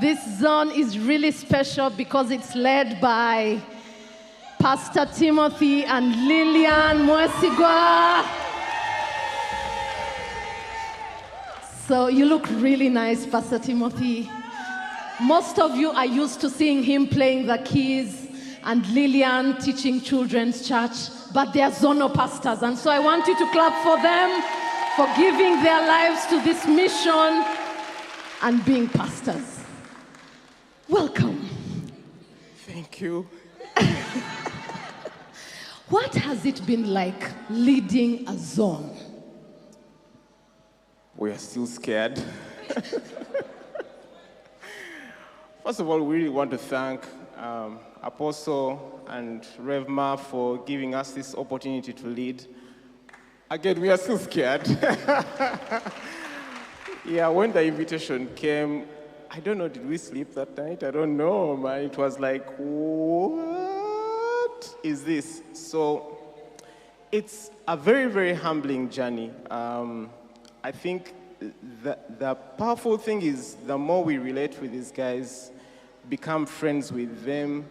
This zone is really special because it's led by Pastor Timothy and Lillian Mwesigwa. So you look really nice, Pastor Timothy. Most of you are used to seeing him playing the keys and Lillian teaching children's church, but they are zonal pastors. And so I want you to clap for them for giving their lives to this mission and being pastors. Welcome. Thank you. What has it been like leading a zone? We are still scared. First of all, we really want to thank Apostle and Revma for giving us this opportunity to lead. Again, we are still scared. Yeah, when the invitation came, I don't know, did we sleep that night? I don't know, man. It was like, what is this? So it's a very, very humbling journey. I think the powerful thing is the more we relate with these guys, become friends with them,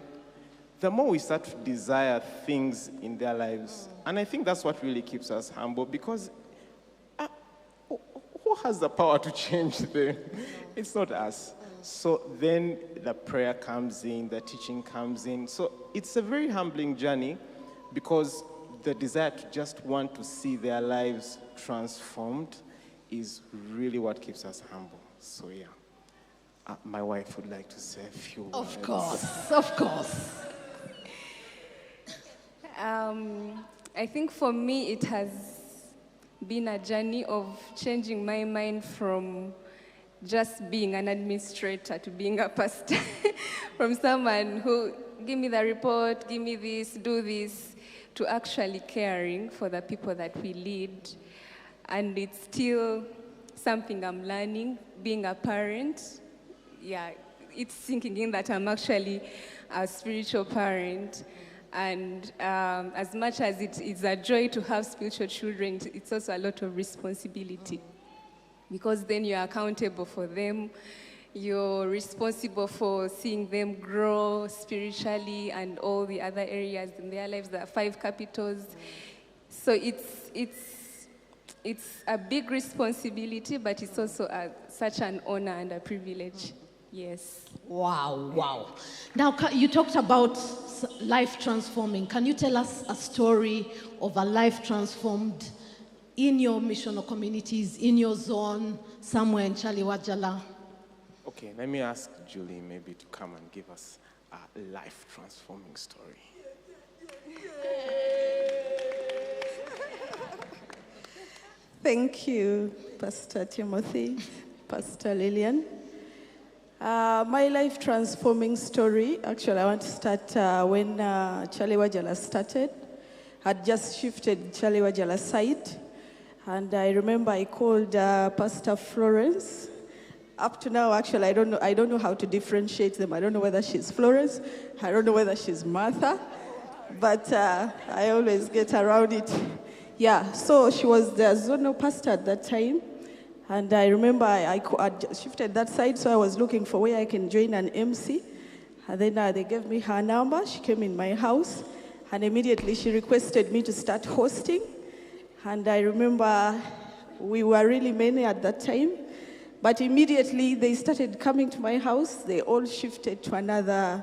the more we start to desire things in their lives. And I think that's what really keeps us humble, because who has the power to change them? It's not us. So then the prayer comes in, the teaching comes in. So it's a very humbling journey, because the desire to just want to see their lives transformed is really what keeps us humble. So yeah, my wife would like to say a few words. Of course. I think for me it has been a journey of changing my mind from just being an administrator to being a pastor. From someone who, give me the report, give me this, do this, to actually caring for the people that we lead. And it's still something I'm learning, being a parent. Yeah, it's sinking in that I'm actually a spiritual parent. And as much as it's a joy to have spiritual children, it's also a lot of responsibility. Because then you're accountable for them. You're responsible for seeing them grow spiritually and all the other areas in their lives. There are 5 capitals. So it's a big responsibility, but it's also such an honor and a privilege. Yes. Wow. Now, you talked about life transforming. Can you tell us a story of a life transformed in your missional communities, in your zone, somewhere in Kyaliwajjala? Okay, let me ask Julie maybe to come and give us a life transforming story. Thank you, Pastor Timothy, Pastor Lillian. My life transforming story, actually I want to start when Kyaliwajjala started. Had just shifted Kyaliwajjala site, and I remember I called Pastor Florence. Up to now, actually, I don't know how to differentiate them. I don't know whether she's Florence, I don't know whether she's Martha, but I always get around it. Yeah, so she was the zonal pastor at that time. And I remember I shifted that side, so I was looking for where I can join an MC. And then they gave me her number. She came in my house, and immediately she requested me to start hosting. And I remember we were really many at that time. But immediately they started coming to my house. They all shifted to another,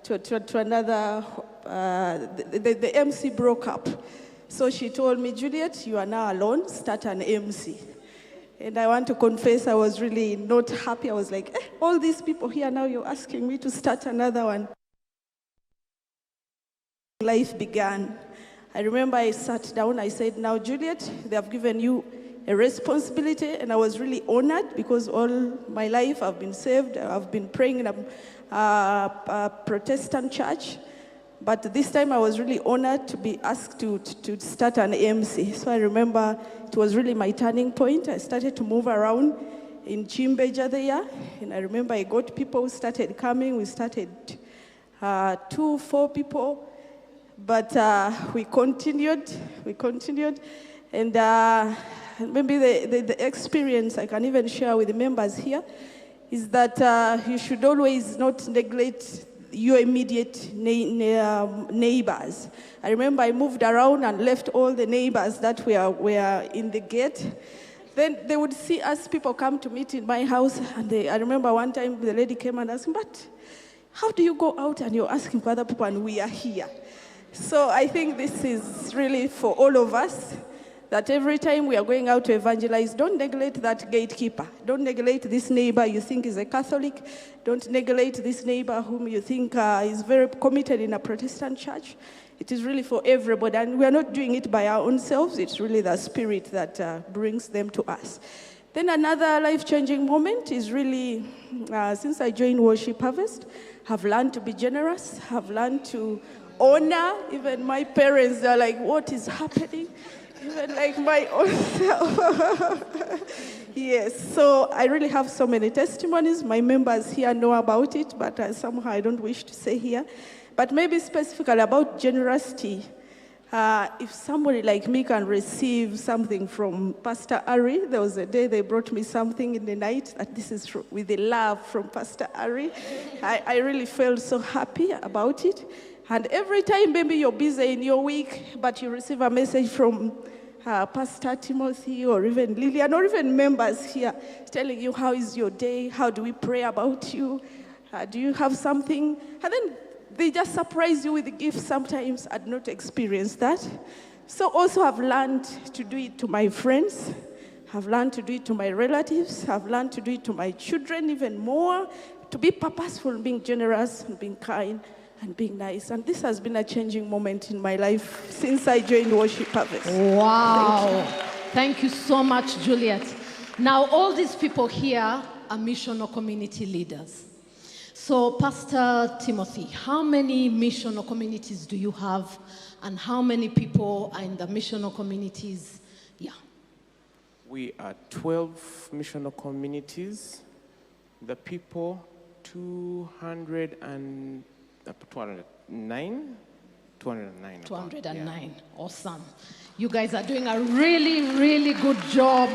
the MC broke up. So she told me, Juliet, you are now alone, start an MC. And I want to confess, I was really not happy. I was like, all these people here now, you're asking me to start another one. Life began. I remember I sat down, I said, now Juliet, they have given you a responsibility, and I was really honored because all my life I've been saved. I've been praying in a Protestant church. But this time I was really honored to be asked to start an MC. So I remember it was really my turning point. I started to move around in Chimbeja there. And I remember I got people who started coming. We started 4 people. But we continued. And maybe the experience I can even share with the members here is that you should always not neglect your immediate neighbors. I remember I moved around and left all the neighbors that were in the gate. Then they would see us, people come to meet in my house, and I remember one time the lady came and asked me, but how do you go out and you're asking for other people and we are here? So I think this is really for all of us, that every time we are going out to evangelize, don't neglect that gatekeeper. Don't neglect this neighbor you think is a Catholic. Don't neglect this neighbor whom you think is very committed in a Protestant church. It is really for everybody, and we are not doing it by our own selves. It's really the Spirit that brings them to us. Then another life-changing moment is really, since I joined Worship Harvest, I've learned to be generous. I've learned to honor. Even my parents, they're like, what is happening? Even like my own self. Yes, so I really have so many testimonies. My members here know about it, but somehow I don't wish to say here. But maybe specifically about generosity. If somebody like me can receive something from Pastor Ari, there was a day they brought me something in the night, that this is with the love from Pastor Ari. I really felt so happy about it. And every time maybe you're busy in your week, but you receive a message from Pastor Timothy or even Lillian or even members here telling you, how is your day? How do we pray about you? Do you have something? And then they just surprise you with the gifts. Sometimes I'd not experienced that. So also I've learned to do it to my friends. I've learned to do it to my relatives. I've learned to do it to my children even more, to be purposeful, being generous and being kind and being nice. And this has been a changing moment in my life since I joined Worship Harvest. Wow. Thank you so much, Juliet. Now, all these people here are missional community leaders. So, Pastor Timothy, how many missional communities do you have, and how many people are in the missional communities? Yeah. We are 12 missional communities. The people, 209. 209. 209. Yeah. Awesome. You guys are doing a really, really good job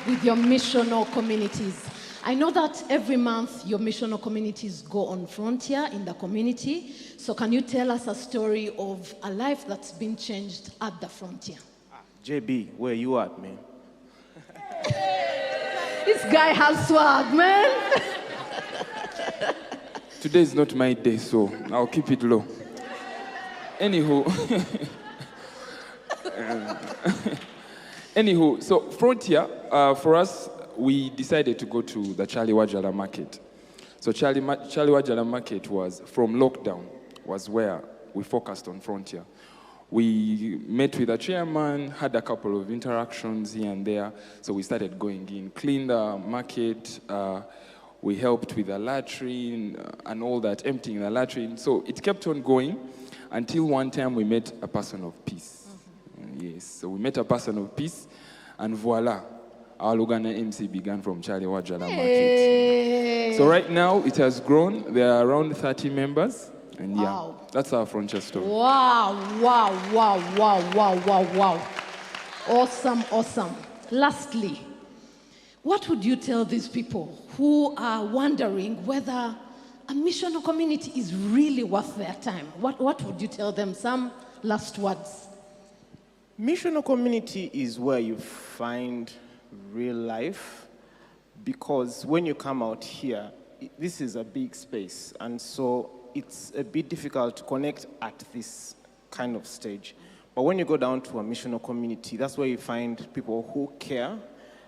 with your missional communities. I know that every month your missional communities go on Frontier in the community. So can you tell us a story of a life that's been changed at the Frontier? JB, where you at, man? This guy has swag, man. Today is not my day, so I'll keep it low. Anywho, so Frontier, for us, we decided to go to the Kyaliwajjala market. So Kyaliwajjala market was, from lockdown, was where we focused on Frontier. We met with the chairman, had a couple of interactions here and there, so we started going in, cleaned the market, we helped with the latrine and all that, emptying the latrine. So it kept on going until one time we met a person of peace. Yes, so we met a person of peace, and voila, our Lugana MC began from Kyaliwajjala market. So right now it has grown. There are around 30 members, and yeah, that's our Frontier story. Wow. Awesome. Lastly, what would you tell these people who are wondering whether a missional community is really worth their time? What would you tell them? Some last words. Missional community is where you find real life, because when you come out here, this is a big space, and so it's a bit difficult to connect at this kind of stage. But when you go down to a missional community, that's where you find people who care,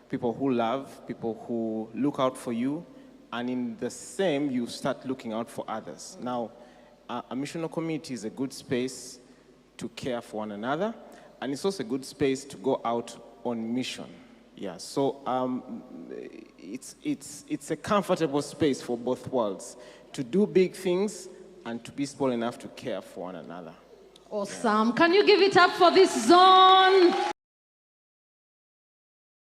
people who love, people who look out for you, and in the same, you start looking out for others. Now, a missional community is a good space to care for one another, and it's also a good space to go out on mission. Yeah, so it's a comfortable space for both worlds, to do big things and to be small enough to care for one another. Awesome. Can you give it up for this zone?